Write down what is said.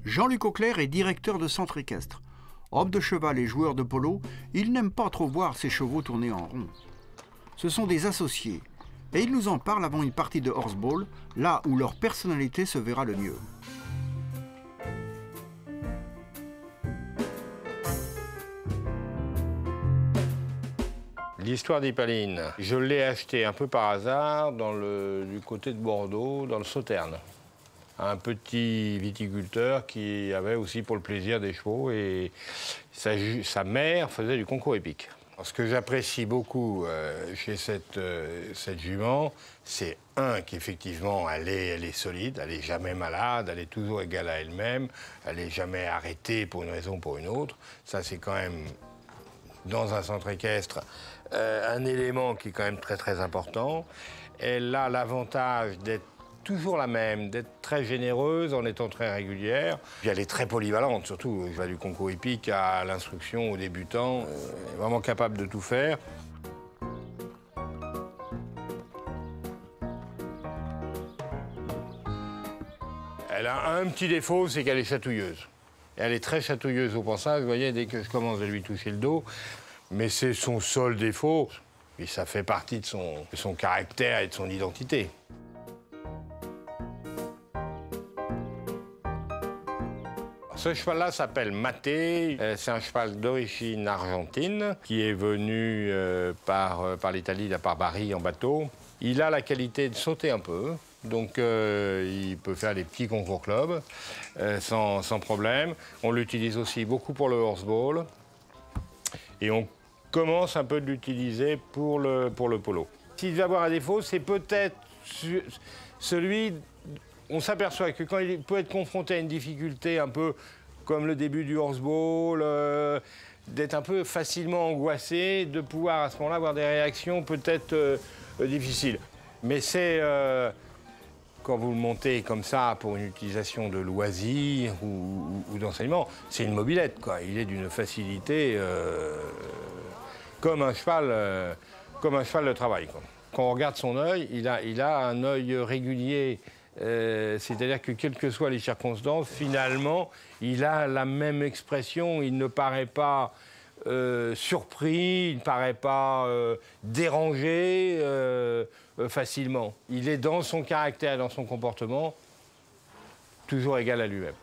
Jean-Luc Auclair est directeur de centre équestre. Homme de cheval et joueur de polo, il n'aime pas trop voir ses chevaux tourner en rond. Ce sont des associés, et il nous en parle avant une partie de horseball, là où leur personnalité se verra le mieux. L'histoire d'Hippalin, je l'ai acheté un peu par hasard du côté de Bordeaux, dans le Sauternes. Un petit viticulteur qui avait aussi pour le plaisir des chevaux et sa mère faisait du concours épique. Ce que j'apprécie beaucoup chez cette jument, c'est qu'effectivement elle est solide, elle n'est jamais malade, elle est toujours égale à elle-même, elle n'est jamais arrêtée pour une raison ou pour une autre. Ça c'est quand même, dans un centre équestre, un élément qui est quand même très très important. Elle a l'avantage d'être toujours la même, d'être très généreuse en étant très régulière. Puis elle est très polyvalente, surtout. Elle va du concours hippique à l'instruction aux débutants. Elle est vraiment capable de tout faire. Elle a un petit défaut, c'est qu'elle est chatouilleuse. Et elle est très chatouilleuse au passage, vous voyez, dès que je commence à lui toucher le dos. Mais c'est son seul défaut. Et ça fait partie de son caractère et de son identité. Ce cheval-là s'appelle Maté. C'est un cheval d'origine argentine qui est venu par l'Italie, par Bari en bateau. Il a la qualité de sauter un peu, donc il peut faire des petits concours club sans problème. On l'utilise aussi beaucoup pour le horseball et on commence un peu de l'utiliser pour le polo. S'il devait avoir un défaut, c'est peut-être celui. On s'aperçoit que quand il peut être confronté à une difficulté un peu comme le début du horseball, d'être un peu facilement angoissé, de pouvoir à ce moment-là avoir des réactions peut-être difficiles. Mais c'est quand vous le montez comme ça pour une utilisation de loisir ou d'enseignement, c'est une mobilette, quoi. Il est d'une facilité comme un cheval de travail, quoi. Quand on regarde son œil, il a un œil régulier. C'est-à-dire que quelles que soient les circonstances, finalement, il a la même expression. Il ne paraît pas surpris, il ne paraît pas dérangé facilement. Il est dans son caractère, dans son comportement, toujours égal à lui-même.